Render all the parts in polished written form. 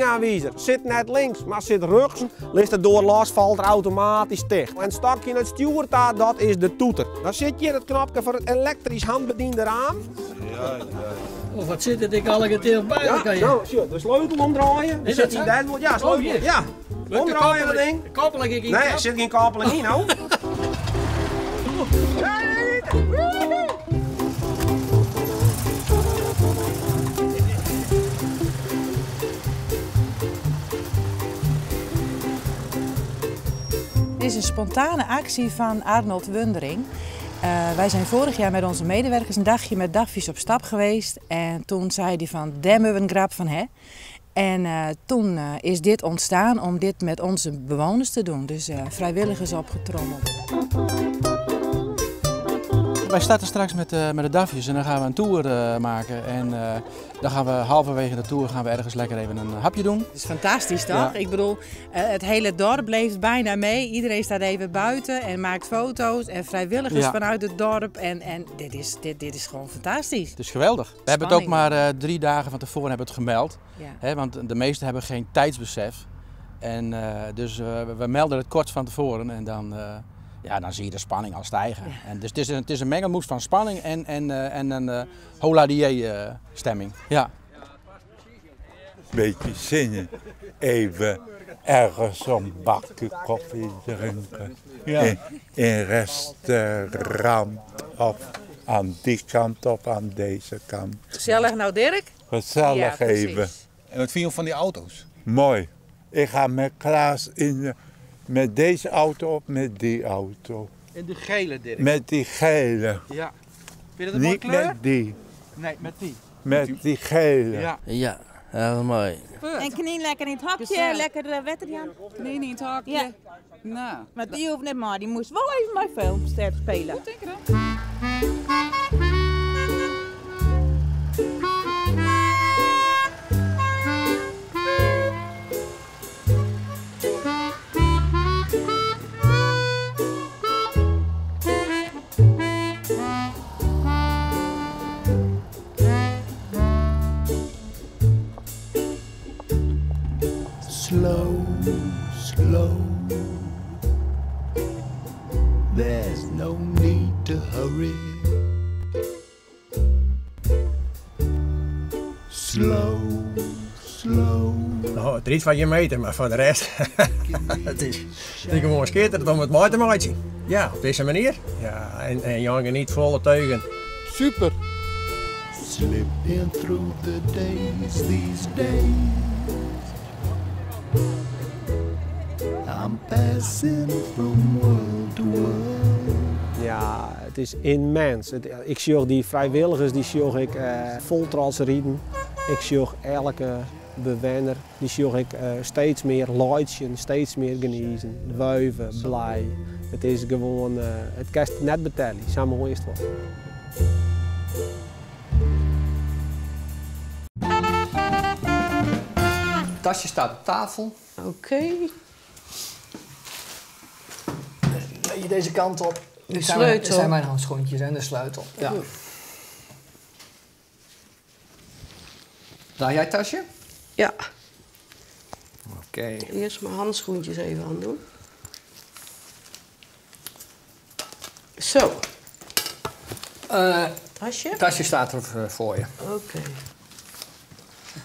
richtingaanwijzer zit net links, maar zit rechts, ligt het door los, valt er automatisch dicht. En het stokje in het stuur daar, dat is de toeter. Dan zit hier het knopje voor het elektrisch handbediende raam. Ja. Of wat zit het ik al een bij elkaar? Ja, nou, de sleutel omdraaien. Is dat zo? Ja, sleutel. Ja. Omdraaien dat ding. Koppeling ik in. Nee, er zit geen koppeling in, nou. Dit is een spontane actie van Arnold Wundering. Wij zijn vorig jaar met onze medewerkers een dagje met dagvies op stap geweest. En toen zei hij van, daar hebben we een grap van, hè? En toen is dit ontstaan om dit met onze bewoners te doen. Dus vrijwilligers opgetrommeld. Wij starten straks met de dagvies en dan gaan we een tour maken. En dan gaan we halverwege de tour ergens lekker even een hapje doen. Het is fantastisch, toch? Ja. Ik bedoel, het hele dorp leeft bijna mee. Iedereen staat even buiten en maakt foto's en vrijwilligers vanuit het dorp. En dit is gewoon fantastisch. Het is geweldig. We hebben het ook maar 3 dagen van tevoren hebben het gemeld. Ja. Hè, want de meesten hebben geen tijdsbesef. En dus we melden het kort van tevoren en dan zie je de spanning al stijgen. Ja. En dus het is een mengelmoes van spanning en een hola-die-stemming. Ja. Beetje zingen. Even ergens een bakje koffie drinken. Ja. In een restaurant of aan die kant of aan deze kant. Gezellig nou, Dirk? Gezellig Ja, even. En wat vind je van die auto's? Mooi. Ik ga met Klaas met deze auto op met die auto. En de gele, Dirk. Met die gele. Ja. Vind je dat een mooie Niet kleur? met die. Nee, met die. Met die gele. Ja. Ja, heel mooi. En knie lekker in het hokje, lekker wetterjan. Nee, niet het hakje. Ja. Nou. Maar die hoeft niet maar, die moest wel even bij filmster spelen. Goed, denk ik dan. Slow, slow. There's no need to hurry. Slow, slow. Nou, 3-4 meter, maar voor de rest. Het is gewoon schitterend om het mooi te maken. Ja, op deze manier. Ja, en jongen niet volle teugen. Super. Slipping through the days these days. I'm passing from world to world. Ja, het is immens. Ik zie die vrijwilligers, die zie ik vol trots rieden. Ik zie elke bewoner, die zie ik steeds meer luidjen, steeds meer genieten, wuiven, blij. Het is gewoon, het kan net betalen, zo mooi is het wel. Het tasje staat op tafel. Oké. Leg je deze kant op. Dit sleutel. zijn mijn handschoentjes en de sleutel. Ja. Draai jij het tasje? Ja. Oké. Eerst mijn handschoentjes even aan doen. Zo. Tasje? Het tasje staat er voor je. Oké.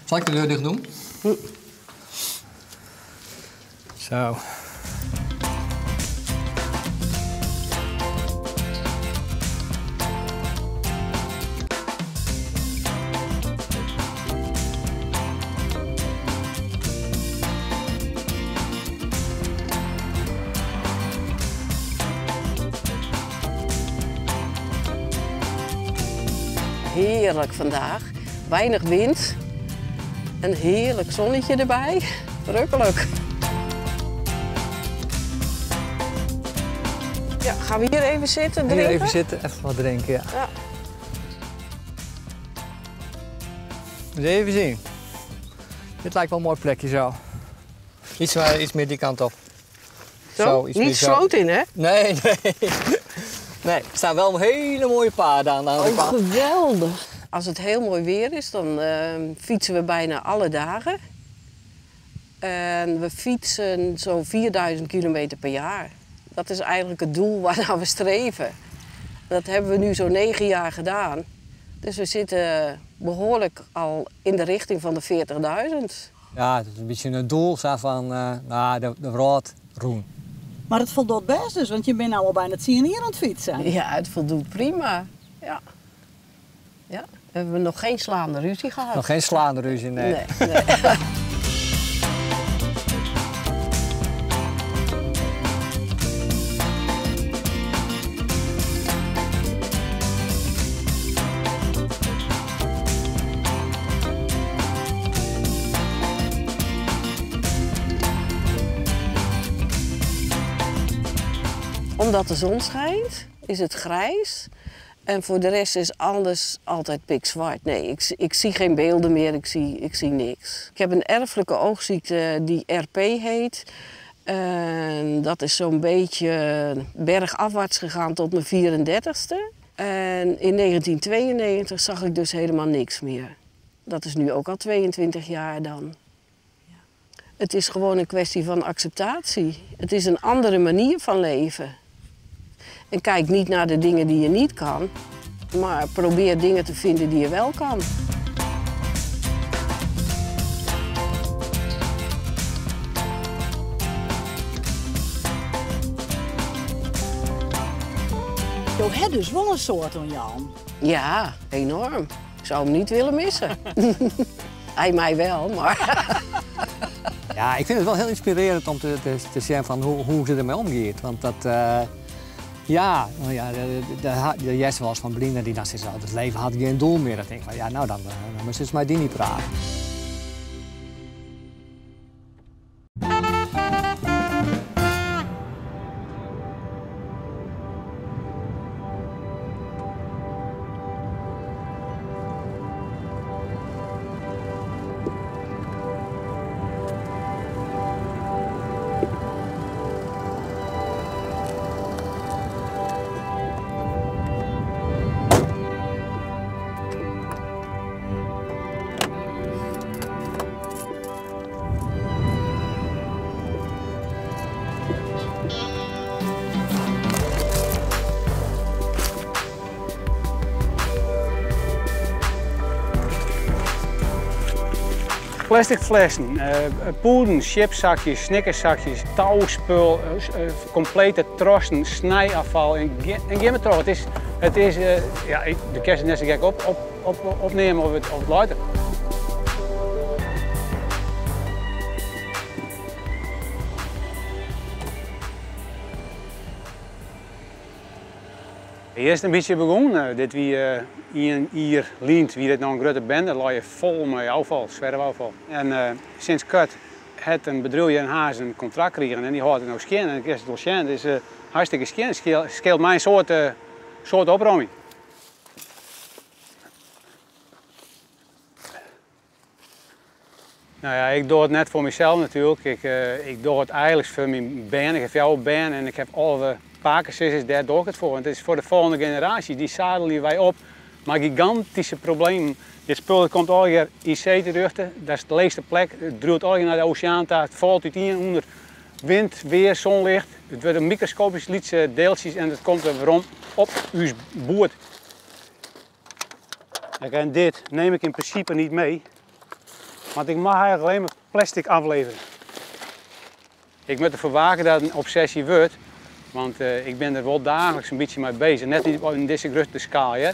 Zal ik de deur dicht doen? Zo. Heerlijk vandaag. Weinig wind. Een heerlijk zonnetje erbij. Verrukkelijk. Ja, gaan we hier even zitten drinken? Hier even zitten, even wat drinken, ja. Ja. Dus even zien. Dit lijkt wel een mooi plekje zo. Iets meer die kant op. Zo, iets niet meer zo. sloot in, hè? Nee. Nee, er staan wel hele mooie paden aan de andere kant. Geweldig. Als het heel mooi weer is, dan fietsen we bijna alle dagen. En we fietsen zo'n 4000 kilometer per jaar. Dat is eigenlijk het doel waarnaar we streven. Dat hebben we nu zo'n 9 jaar gedaan. Dus we zitten behoorlijk al in de richting van de 40.000. Ja, het is een beetje een doel zo van de rood roen. Maar het voldoet best dus, want je bent al bijna 10 jaar aan het fietsen. Ja, het voldoet prima. Ja. Ja. We hebben nog geen slaande ruzie gehad. Nog geen slaande ruzie, nee. Nee. Omdat de zon schijnt, is het grijs. En voor de rest is alles altijd pikzwart. Nee, ik zie geen beelden meer, ik zie niks. Ik heb een erfelijke oogziekte die RP heet. En dat is zo'n beetje bergafwaarts gegaan tot mijn 34ste. En in 1992 zag ik dus helemaal niks meer. Dat is nu ook al 22 jaar dan. Het is gewoon een kwestie van acceptatie. Het is een andere manier van leven. En kijk niet naar de dingen die je niet kan, maar probeer dingen te vinden die je wel kan. Je hebt dus wel een soort van Jan. Ja, enorm. Ik zou hem niet willen missen. Hij mij wel, maar... Ja, ik vind het wel heel inspirerend om te zien van hoe ze ermee omgeeft. Want dat, de Jesse was van Blina die dan zegt, het leven had geen doel meer. Dan denk ik van, ja, nou dan moest ze mij die niet praten. Plastic flessen, poeden, chipzakjes, snickerszakjes, touwspul, complete trossen, snijafval en geen meer terug. Het is de kerst net zo gek opnemen of het luiden. Eerst een beetje begonnen, dit wie hier lient, wie dit nou een grote bende, lag je vol met afval, zwerfafval. En sinds kort heeft een bedrijf in Haas een contract gekregen en die houdt het nou scannen. En ik is het wel scannen, dus hartstikke scannen. Het scheelt mijn soort opruiming. Nou ja, ik doe het net voor mezelf natuurlijk. Ik doe het eigenlijk voor mijn band. Ik heb jouw band en ik heb alle pakensissers, daar doe ik het voor. Want het is voor de volgende generatie, die zadelen wij op. Maar gigantische problemen. Dit spul komt al hier IC terug, dat is de leegste plek. Het druilt al naar de oceaan, het valt uit onder wind, weer, zonlicht. Het wordt een microscopisch lietse deeltjes en het komt er rond op uw boord. En dit neem ik in principe niet mee. Want ik mag eigenlijk alleen maar plastic afleveren. Ik moet ervoor waken dat het een obsessie wordt. Want ik ben er wel dagelijks een beetje mee bezig. Net niet in deze grote schaal. Hè.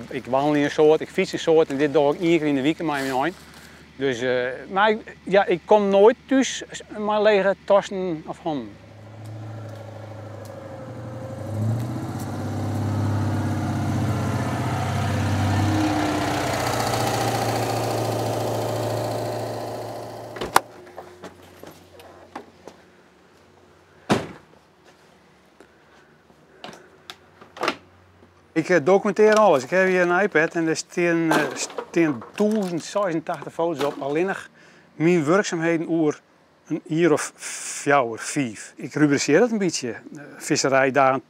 Ik wandel in een soort, ik fiets een soort en dit doe ik 1 keer in de week met mijn hond. Dus, maar ik kom nooit thuis met lege tassen of handen. Ik documenteer alles. Ik heb hier een iPad en er staan 1086 foto's op. Alleen nog mijn werkzaamheden over een jaar of 4 of 5. Ik rubriceer dat een beetje. Visserijdagen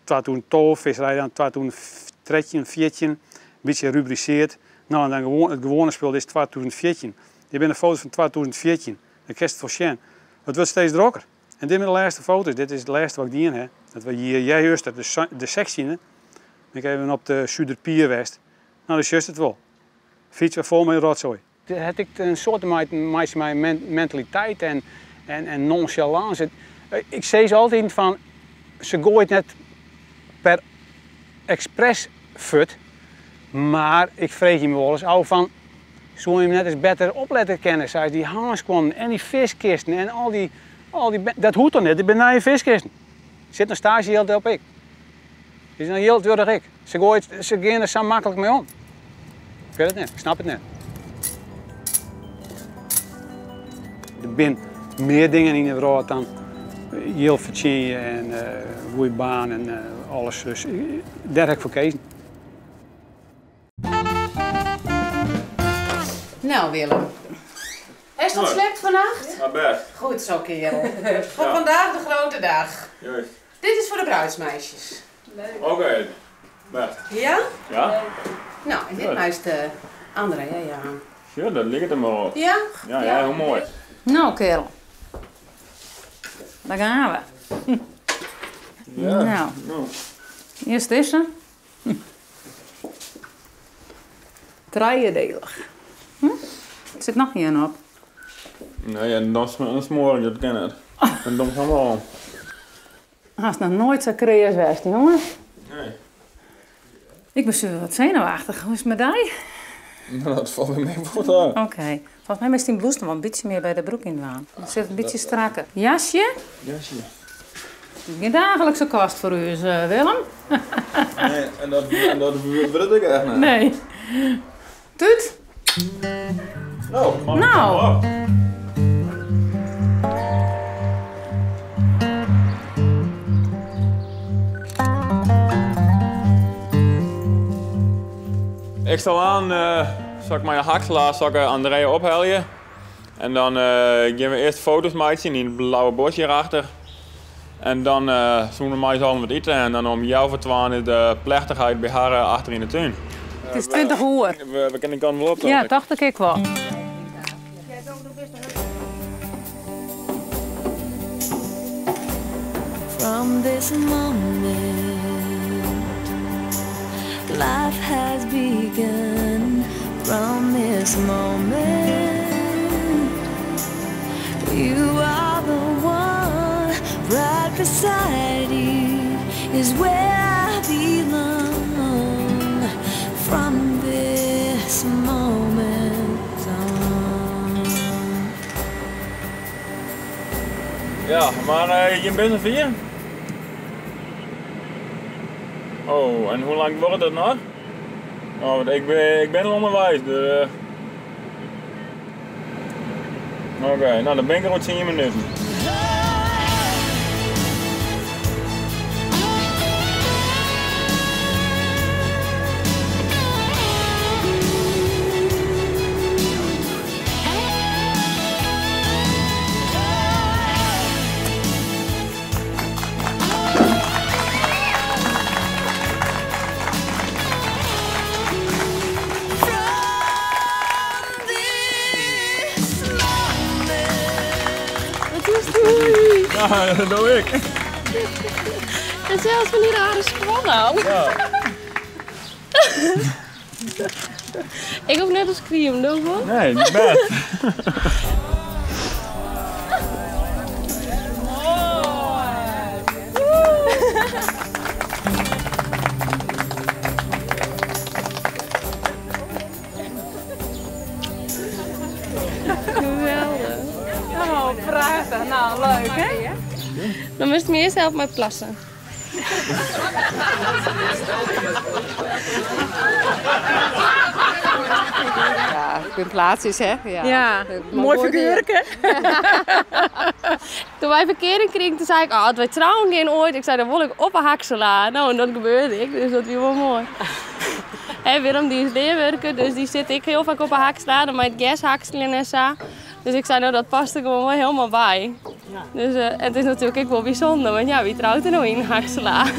2012, visserijdagen 2013, 14. Een beetje rubriceerd. Nou, en dan het gewone spul is 2014. Dit zijn de foto's van 2014. Dan krijg je het voor Sjen. Het wordt steeds drokker. En dit met de laatste foto's, dit is het laatste wat ik dien heb. Dat we hier, jij juist de sectie, hè. Ik even op de Zuiderpier West. Nou, dus juist het wel. Fiets we vol met rotzooi. Het ik een soort mentaliteit en nonchalance. Ik zeg ze altijd van, ze gooit net per expres fut, maar ik vreeg je me wel eens af van, zou je net eens beter opletten kennen, zoals die hangskonnen en die viskisten en al die dat hoeft toch niet, die benaaien viskisten. Zit een stage heel op ik. Die zijn heel duurder ik. Ze gaan er zo makkelijk mee om. Ik weet het niet, ik snap het niet. Er zijn meer dingen in de wereld dan heel verdienen en goede baan en alles. Dus daar heb ik voor gekozen. Nou Willem, is het slecht vannacht? Ja, best. Goed zo kerel. Voor vandaag de grote dag. Juist. Dit is voor de bruidsmeisjes. Oké, best. Ja? Ja? Nou, en dit is de André, ja. Ja, dat ligt er maar op. Ja? Ja, heel mooi. Nou kerel. Daar gaan we. Ja. Nou, eerst deze. Drieëndelig. Er zit nog een op. Nee, ja, dat is mooi, dat ken het. En dan gaan we al. Hij is nog nooit zo creëers geweest, jongen. Nee. Ik ben zo wat zenuwachtig. Hoe is het met die? Nou, dat valt bij mij goed aan. Oké. Volgens mij is die blouse nog wel een beetje meer bij de broek in waan. Het zit een beetje strakker. Jasje? Jasje. Geen dagelijkse kost voor u, Willem. Nee, en dat wil ik echt niet. Nee. Tuut? Nou. Ik zal aan, zal ik mijn hakselaar, zal ik André opheljen. En dan gaan we eerst foto's maken in het blauwe bos hierachter. En dan zullen we mij zo wat eten en dan om jou voor 12 is de plechtigheid bij haar achter in de tuin. Het is 20 uur. We kunnen kan wel op. Ja, dacht ik wel. From this moment, life has begun. From this moment, you are the one. Right beside you is where I belong. From this moment on. Ja, maar je bent er 4? Oh, en hoe lang wordt het nog? Oh, want ik ben al onderwijs. Dus, Oké, nou dan ben ik er rond 10 minuten. Ja, dat doe ik. En zelfs van hier aan is gewonnen. Ja. Ik hoef net als cream, doe wel? Nee, niet best. Geweldig. Oh, prachtig. Nou, leuk hè? Dan moest je me eerst helpen met plassen. Ja, ik ben plaatsjes hè? Ja, mooi figuurke. Toen wij verkering kregen, toen zei ik, oh, wij trouwen geen ooit. Ik zei, dan wil ik op een hakselaar. Nou, en dat gebeurde ik, dus dat was wel mooi. En Willem die is leerwerker, dus die zit ik heel vaak op een hakselaar. Dan met gashakselen en zo. Dus ik zei, nou dat past er gewoon wel helemaal bij. Dus het is natuurlijk ook wel bijzonder, want ja, wie trouwt er nou in een hakselaar?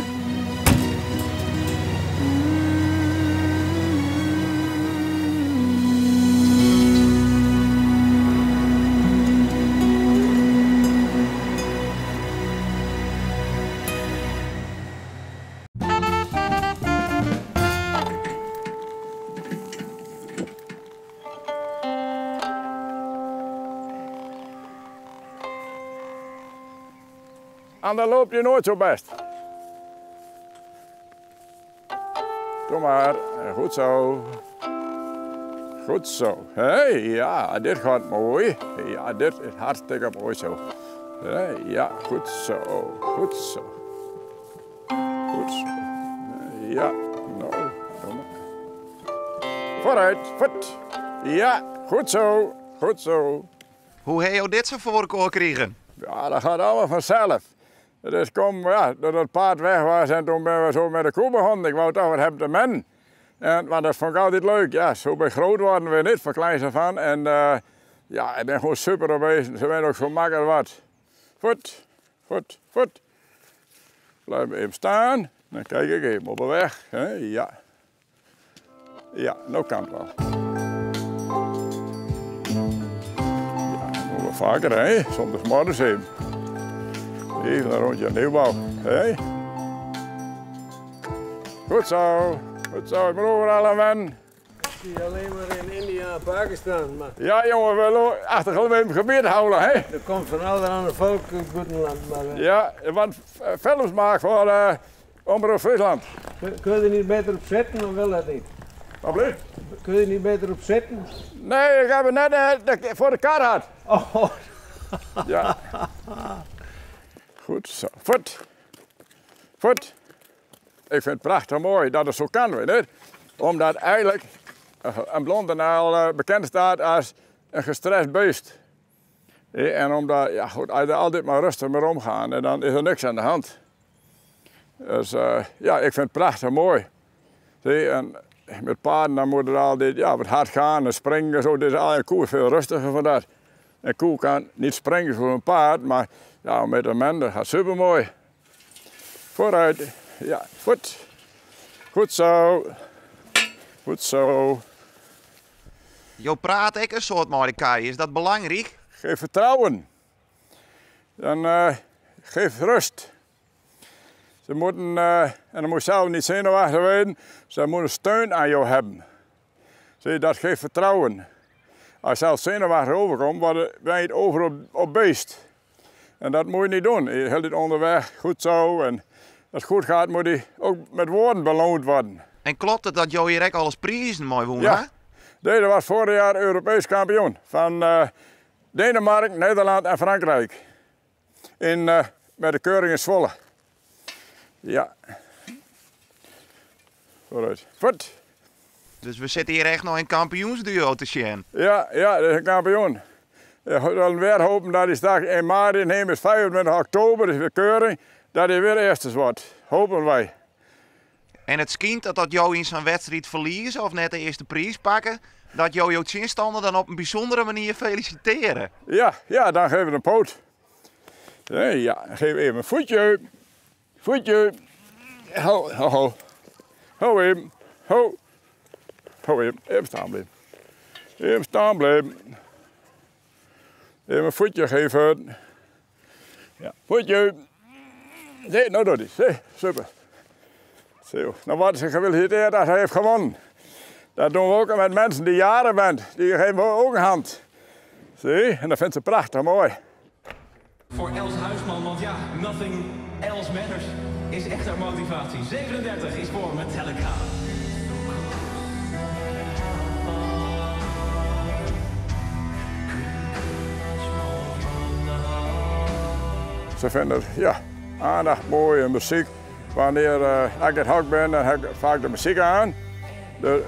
En dan loopt je nooit zo best. Doe maar. Goed zo. Goed zo. Hey, ja, dit gaat mooi. Ja, dit is hartstikke mooi zo. Hey, ja, goed zo. Goed zo. Goed zo. Ja, nou, doe maar. Vooruit, voet. Ja, goed zo. Goed zo. Hoe heb je dit zo voor elkaar gekregen? Ja, dat gaat allemaal vanzelf. Dus ja, dat het paard weg was en toen ben we zo met de koe begonnen. Ik wou toch wat hebben te men. Maar dat vond ik altijd leuk. Ja, zo bij groot worden we niet, van kleins af aan. En ja, ik ben gewoon super bezig. Ze zijn ook zo makkelijk wat. Voet, voet, voet. Blijf even staan. Dan kijk ik even op de weg. Ja. Ja, nou kan het wel. Ja, nog wel vaker, hè. Soms morgens even. Even een rondje nieuwbouw. Hey. Goed zo. Goed zo, ik ben overal aan wennen. Ik zie alleen maar in India en Pakistan. Maar... Ja jongen, we willen achter het gebied houden. Hè? Er komt van allerhande volk in Goedenland. Maar, ja, wat films maken voor Omroep Friesland. Kun je er niet beter op zetten, of wil dat niet? Wat bleef? Kun je er niet beter op zetten? Nee, ik heb het net voor de kar gehad. Oh. Ja. Goed zo. Voet. Voet. Ik vind het prachtig mooi dat het zo kan, weet je. Omdat eigenlijk een blondenaal bekend staat als een gestrest beest. En omdat, ja goed, als je er altijd maar rustig mee omgaan, dan is er niks aan de hand. Dus ja, ik vind het prachtig mooi. Zie, en met paarden dan moet er altijd wat hard gaan en springen en zo. Dus een koe is veel rustiger voor dat. Een koe kan niet springen voor een paard, maar ja, met een man dat gaat super mooi. Vooruit. Ja, goed. Goed zo. Goed zo. Je praat ik een soort met elkaar. Is dat belangrijk? Geef vertrouwen. Dan geef rust. Ze moeten, en dan moet je zelf niet zenuwachtig worden, ze moeten steun aan jou hebben. Zie, dat geeft vertrouwen. Als je zelf zenuwachtig overkomt, ben je het over op beest. En dat moet je niet doen. Je houdt het onderweg, goed zo. En als het goed gaat, moet hij ook met woorden beloond worden. En klopt het dat Jo hier ook alles prijzen mooi wonen? Ja, deze was vorig jaar Europees kampioen van Denemarken, Nederland en Frankrijk. Met de keuring in Zwolle. Ja. Vooruit. Voet. Dus we zitten hier echt nog in kampioensduo te zien. Ja, dat is een kampioen. We willen weer hopen dat hij straks in maart inneemt, is 25 oktober, is weer keuring, dat hij weer eerste wordt. Hopen wij. En het schijnt dat Jo in zijn wedstrijd verliezen of net de eerste prijs pakken, dat Jo jouw zinstander dan op een bijzondere manier feliciteren. Ja, dan geven we een poot. Ja, dan geven we even een voetje. Voetje. Ho even. Ho even. Even staan blijven. Even staan blijven. Even een voetje geven. Ja, voetje. Zie, nou doet hij. Super. Zo. Nou wordt ze gefeliciteerd dat hij heeft gewonnen. Dat doen we ook met mensen die jaren bent. Die geven we ook een hand. Zie, en dat vindt ze prachtig mooi. Voor Els Huisman, want ja, nothing else matters is echt haar motivatie. 37 is voor Metallica. Ze vinden aandacht, mooie muziek. Wanneer ik het hok ben, dan heb ik vaak de muziek aan. De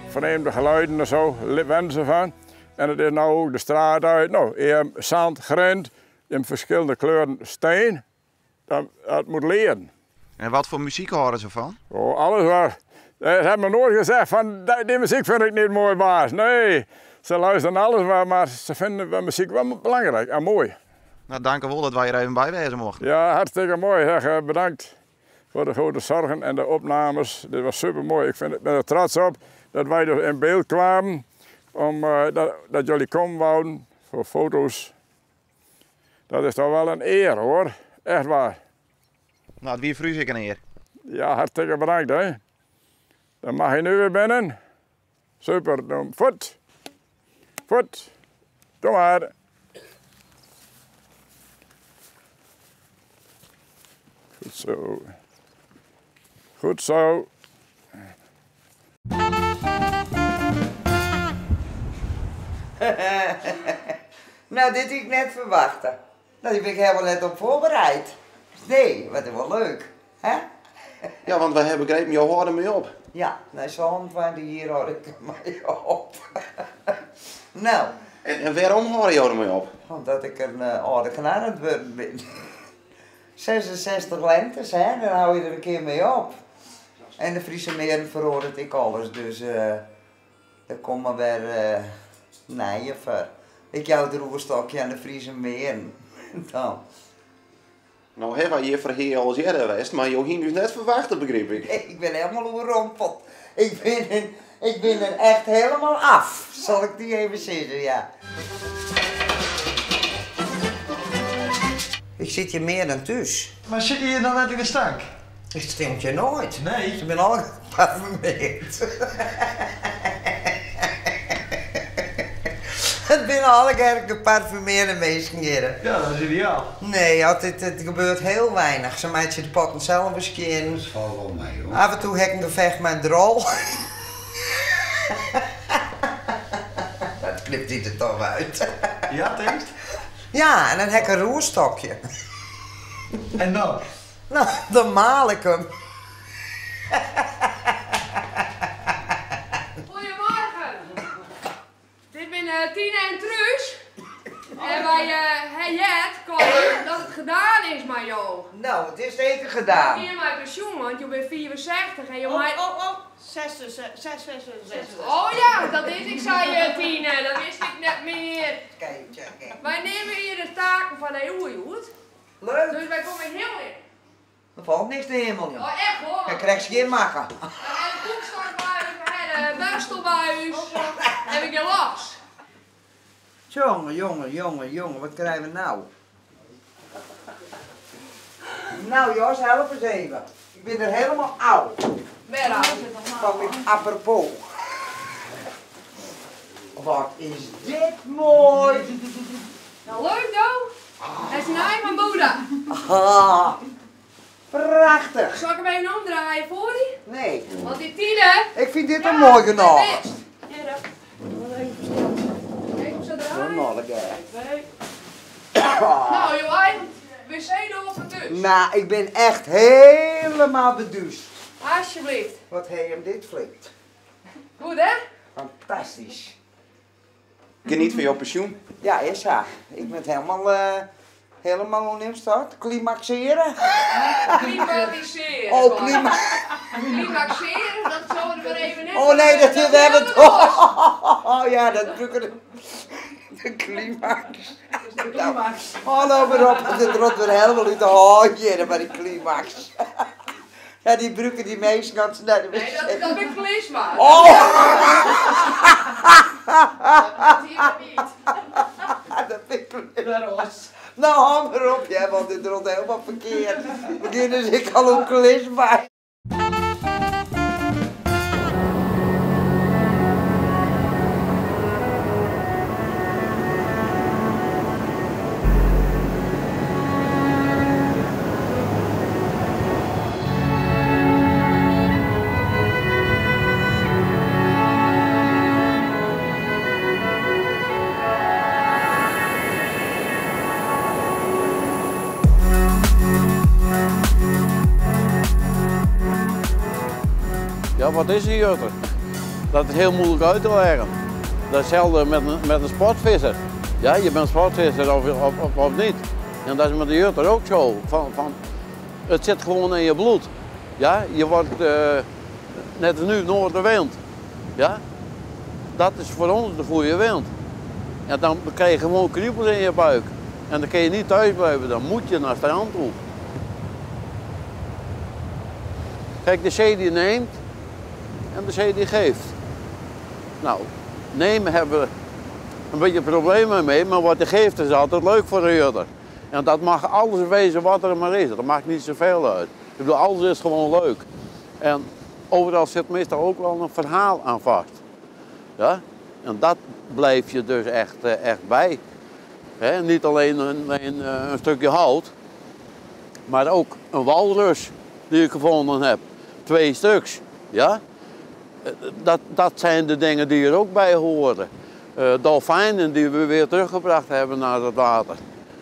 vreemde geluiden en zo, wennen ze van. En het is nou ook de straat uit. Nou, je hebt zand, grind, in verschillende kleuren steen. Dat moet leren. En wat voor muziek horen ze van? Oh, alles waar. Ze hebben me nooit gezegd van, die muziek vind ik niet mooi, baas. Nee, ze luisteren alles, maar ze vinden de muziek wel belangrijk en mooi. Nou, dank u wel dat wij er even bij wezen mochten. Ja, hartstikke mooi. Zeg, bedankt voor de grote zorgen en de opnames. Dit was super mooi. Ik ben er trots op dat wij er in beeld kwamen. Dat jullie komen wouden voor foto's. Dat is toch wel een eer hoor. Echt waar. Nou, het wie vroeg ik een eer. Ja, hartstikke bedankt hè. Dan mag je nu weer binnen. Super. Voet. Voet. Kom maar. Goed zo. Goed zo. Nou, dit had ik net verwachten. Nou, die ben ik helemaal net op voorbereid. Nee, wat is wel leuk. Hè? Ja, want wij hebben begrepen, jou hoorde mee op. Ja, nou, zo'n van die hier hoor ik mee op. Nou. En waarom hoorde jou ermee op? Omdat ik een oude knar aan het worden ben. 66 lentes, hè, dan hou je er een keer mee op. En de Friese meren veroordeelt ik alles, dus daar komt maar weer nee voor. Ik jou het roerstokje aan de Friese meren. Dan. Nou, hebben wij hier verheer als eerder geweest, maar je ging dus net verwachten, begreep ik. Ik ben helemaal overrompeld. Ik ben er echt helemaal af. Zal ik die even zeggen, ja. Ik zit hier meer dan thuis. Maar zit je hier dan uit de stank? Ik stink je nooit. Nee. Ik ben al geparfumeerd. Het zijn alle keer geparfumeerde mensen hier. Ja, dat is ideaal. Nee, het gebeurt heel weinig. Ze maakt je de potten zelf eens keren. Dat valt wel mee, hoor. Af en toe heb ik een gevecht met een drol. Dat knipt hij er toch uit. Ja, denk je? Ja, en dan heb ik een roerstokje. En dan? Nou, dan maal ik hem. Goedemorgen. Dit ben Tina en Truus. En wij hebben dat het gedaan is met jou. Nou, het is zeker gedaan. Hier mijn pensioen, want je bent 64 en je maakt... 66. Oh ja, dat is ik, zei Tina. Dat wist ik net meer. Kijk. Wij nemen hier de taken van de oerjoet. Leuk. Dus wij komen heel in. Er valt niks de hemel, joh. Oh, echt hoor. Dan krijg je geen makken. En de koekstokbuis, de burstelbuis. Heb ik je los. Jongen, wat krijgen we nou? Nou Jos, help eens even. Ik ben er helemaal oud. Ben oud. Van ik apropos. Wat is dit mooi. Nou leuk toch? Dat is een ei van Boeddha. Ah, prachtig. Zal ik hem even omdraaien voor die? Nee. Want die Tine... Ik vind dit een mooi genoeg. Nou joh, we zijn er op dus. Nou, ik ben echt helemaal beduust. Alsjeblieft. Wat heb je hem dit flikt. Goed hè? Fantastisch. Geniet van jouw pensioen. Ja, is ja. Ik ben helemaal hoe neemt dat? Climaxeren? Klimatiseren. Oh, Climaxeren, dat zouden we maar even net. Oh nee, dat hebben we toch. Oh ja, dat drukken de climax. De climax. Hallo maar op, het rot weer helemaal uit de haantje bij die climax. Ja, die broeken die meesten gaan ze naar de wc. Nee, dat ben ik klisma. Oh! Dat hier niet. Dat vind ik leuk. Nou, hang maar op, ja, want dit rot helemaal verkeerd. Beginnen dus ik al een klisma. Ja, wat is een jutter? Dat is heel moeilijk uit te leggen. Dat is hetzelfde met een sportvisser. Ja, je bent sportvisser of niet. En dat is met de jutter ook zo. Het zit gewoon in je bloed. Ja, je wordt net als nu noordenwind. Ja, dat is voor ons de goede wind. En dan krijg je gewoon kriebels in je buik. En dan kun je niet thuis blijven, dan moet je naar het strand toe. Kijk, de zee die neemt en de zee die geeft. Nou, nemen hebben we een beetje problemen mee, maar wat je geeft is altijd leuk voor de jutter. En dat mag alles wezen wat er maar is, dat maakt niet zoveel uit. Ik bedoel, alles is gewoon leuk. En overal zit meestal ook wel een verhaal aan vast. Ja? En dat blijf je dus echt bij. He, niet alleen een stukje hout, maar ook een walrus die ik gevonden heb. 2 stuks. Ja? Dat zijn de dingen die er ook bij horen. Dolfijnen die we weer teruggebracht hebben naar het water.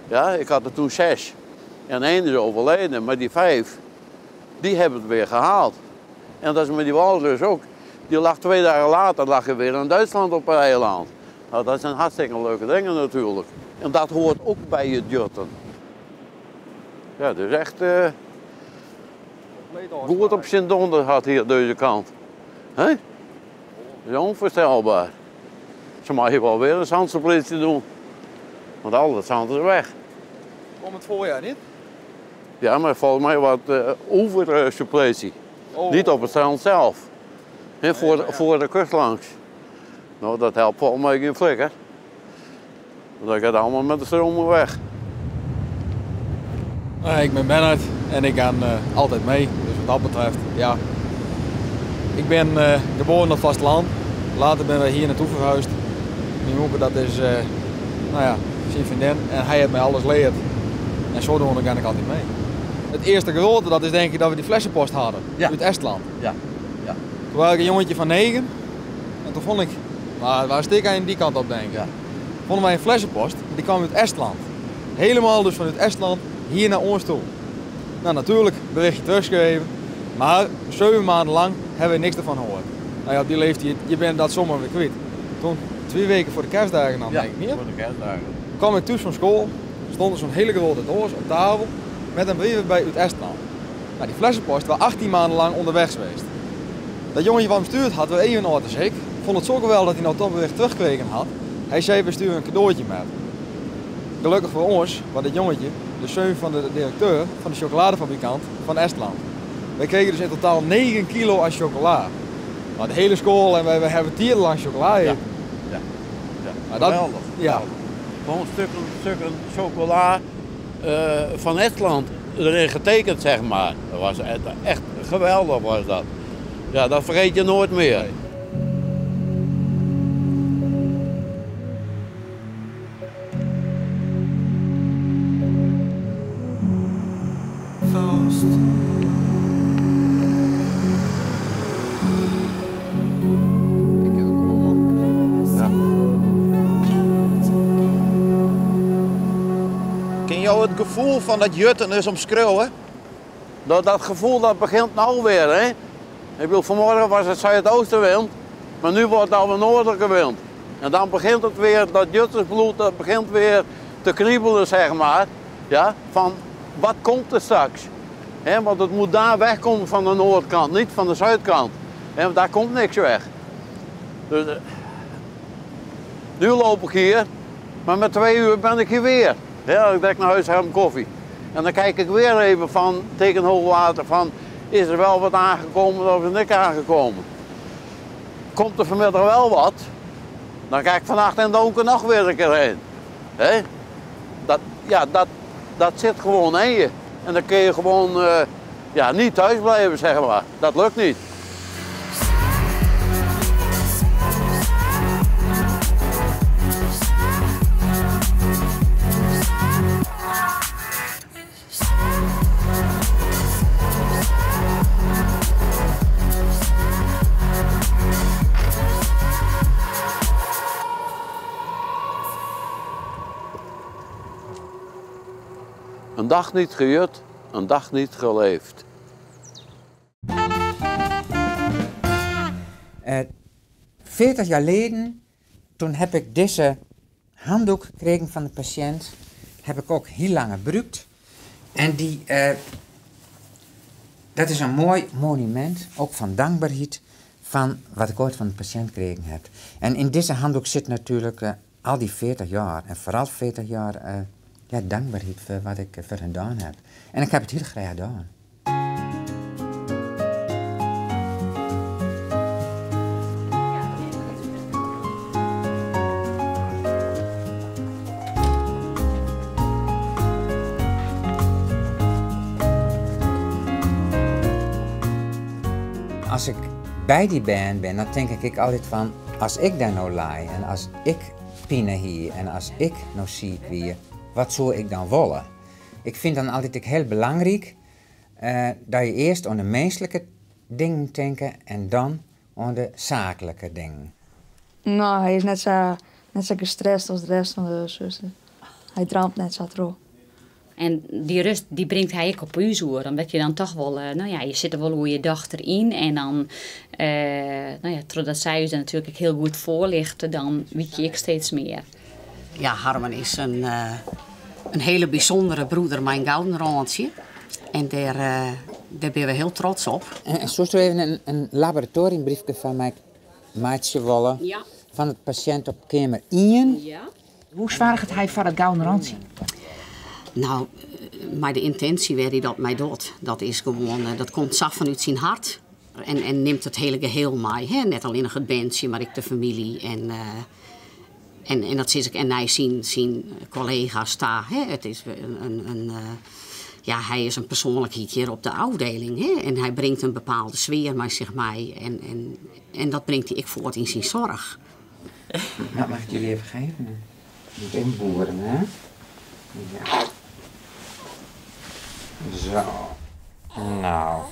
Ja, ik had er toen 6 en 1 is overleden, maar die 5, die hebben het weer gehaald. En dat is met die walrus ook. Die lag 2 dagen later lag er weer in Duitsland op een eiland. Nou, dat zijn hartstikke leuke dingen natuurlijk. En dat hoort ook bij het jutten. Ja, dus echt goed op zijn donder had hier deze kant. Hè? Dat is onvoorstelbaar. Ze mag hier wel weer een zandsuppletie doen. Want al dat zand is weg. Komt het voorjaar niet? Ja, maar volgens mij wat oeversuppletie. Niet op het strand zelf. He, voor de kust langs. Nou, dat helpt volgens mij geen flikker. Dan gaat het allemaal met de stromen weg. Ik ben Bernard en ik ga altijd mee. Dus wat dat betreft, ja. Ik ben geboren op het vasteland. Later ben ik hier naartoe verhuisd. Mijn moeder, dat is zijn vriendin en hij heeft mij alles geleerd. En zodoende ga ik altijd mee. Het eerste grote, dat is denk ik dat we die flessenpost hadden. Ja. Uit Estland. Ja. Ja. Toen was ik een jongetje van 9. En toen vond ik, waar stik aan die kant op denk ik. Ja. Vonden wij een flessenpost, die kwam uit Estland. Helemaal dus vanuit Estland hier naar ons toe. Nou natuurlijk, berichtje teruggeschreven. Maar 7 maanden lang hebben we niks ervan gehoord. Nou ja, op die leeftijd, je bent dat zomaar weer kwijt. Toen, 2 weken voor de kerstdagen dan, denk ik niet. Voor de kerstdagen. Kwam ik thuis van school, stond er zo'n hele grote doos op tafel met een brief bij uit Estland. Nou, die flessenpost was 18 maanden lang onderweg geweest. Dat jongetje wat hem stuurt had we even een ziek. Vond het zo geweldig dat hij nou toch weer teruggekregen had. Hij zei, we sturen een cadeautje met. Gelukkig voor ons was dit jongetje de zoon van de directeur van de chocoladefabrikant van Estland. Wij kregen dus in totaal 9 kilo aan chocola. Maar de hele school en we hebben 10 lang chocola gegeten. Ja. Maar dat, geweldig. Ja. Gewoon stukken chocola van Estland erin getekend, zeg maar. Dat was echt geweldig was dat. Ja, dat vergeet je nooit meer. Nee. Ken jou het gevoel van dat jutten is omschreeuwen? Dat gevoel dat begint nou weer, hè? Ik bedoel, vanmorgen was het zuidoostenwind, maar nu wordt het al een noordelijke wind. En dan begint het weer, dat juttersbloed, dat begint weer te kriebelen, zeg maar. Ja, van wat komt er straks? He, want het moet daar wegkomen van de noordkant, niet van de zuidkant. He, daar komt niks weg. Dus, nu loop ik hier, maar met 2 uur ben ik hier weer. Ja, ik denk naar huis, heb een koffie. En dan kijk ik weer even van tegen hoogwater van, is er wel wat aangekomen of is er niks aangekomen? Komt er vanmiddag wel wat, dan ga ik vannacht in het donker nog weer een keer heen. He? Dat zit gewoon in je. En dan kun je gewoon niet thuis blijven, zeg maar. Dat lukt niet. Een dag niet gejut, een dag niet geleefd. 40 jaar geleden, toen heb ik deze handdoek gekregen van de patiënt. Heb ik ook heel lang gebruikt. En dat is een mooi monument, ook van dankbaarheid, van wat ik ooit van de patiënt gekregen heb. En in deze handdoek zit natuurlijk al die 40 jaar, en vooral 40 jaar dankbaarheid voor wat ik voor hen gedaan heb. En ik heb het heel graag gedaan. Als ik bij die band ben, dan denk ik altijd van, als ik daar nou laai en als ik pine hier en als ik nou ziek weer, wat zou ik dan willen? Ik vind dan altijd heel belangrijk dat je eerst aan de menselijke dingen moet denken en dan aan de zakelijke dingen. Nou, hij is net zo gestrest als de rest van de zussen. Hij draamt net zo trouw. En die rust die brengt hij ook op u oor. Omdat je dan toch wel, je zit er wel hoe je dochter in. En dan, totdat zij u er natuurlijk heel goed voorlichten, dan weet je ik steeds meer. Ja, Harmen is een hele bijzondere broeder, mijn gouden randje. En daar ben we heel trots op. En zo even een laboratoriumbriefje van mijn maatje willen. Ja. Van het patiënt op kamer 1. Ja. Hoe zwaar het hij van het gouden randje? Nou, maar de intentie waar hij dat mij doet, dat is gewoon, dat komt zacht vanuit zijn hart. En neemt het hele geheel mee. Hè? Net alleen nog het bandje, maar ik de familie. En dat zie ik en hij zien collega's daar. Hè? Het is hij is een persoonlijkheid hier op de afdeling. Hè? En hij brengt een bepaalde sfeer met zich mee. En dat brengt hij ik voort in zijn zorg. Nou, mag ik jullie even geven? Niet inboeren, hè? Ja. Zo. Nou.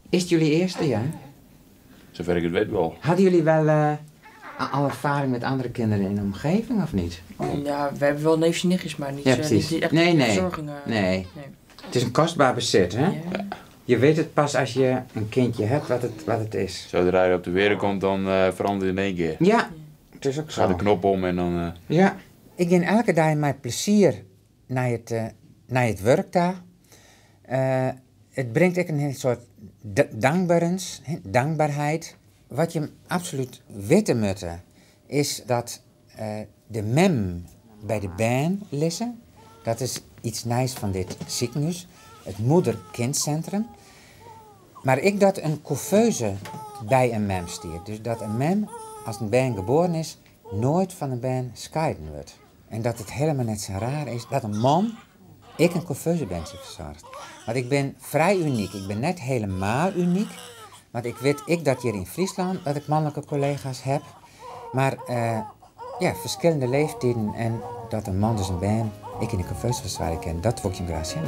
Is het jullie eerste, ja? Zover ik het weet wel. Hadden jullie wel al ervaring met andere kinderen in de omgeving, of niet? Ja, we hebben wel neefjes en nichtjes, maar niet, Ja, precies. niet echt Nee. verzorging. Nee. Het is een kostbaar bezit, hè? Ja. Je weet het pas als je een kindje hebt wat het is. Zodra je op de wereld komt, dan verandert het in één keer. Ja, het is ook zo. Gaat de knop om en dan... Ja, ik ging elke dag met plezier naar het werk daar. Het brengt ook een soort dankbaarheid. Wat je absoluut weten moet, is dat de mem bij de baan lessen. Dat is iets nice van dit ziekenhuis. Het moeder-kindcentrum. Maar ik dat een couveuse bij een mem stiert. Dus dat een mem, als een baan geboren is, nooit van een baan scheiden wordt. En dat het helemaal net zo raar is dat een man ik een couveusebandje verzorgt. Want ik ben vrij uniek. Ik ben net helemaal uniek. Want ik weet dat hier in Friesland dat ik mannelijke collega's heb. Maar verschillende leeftijden en dat een man dus een baan ik in een couveuse verzorgen kan, dat wordt je graag zien.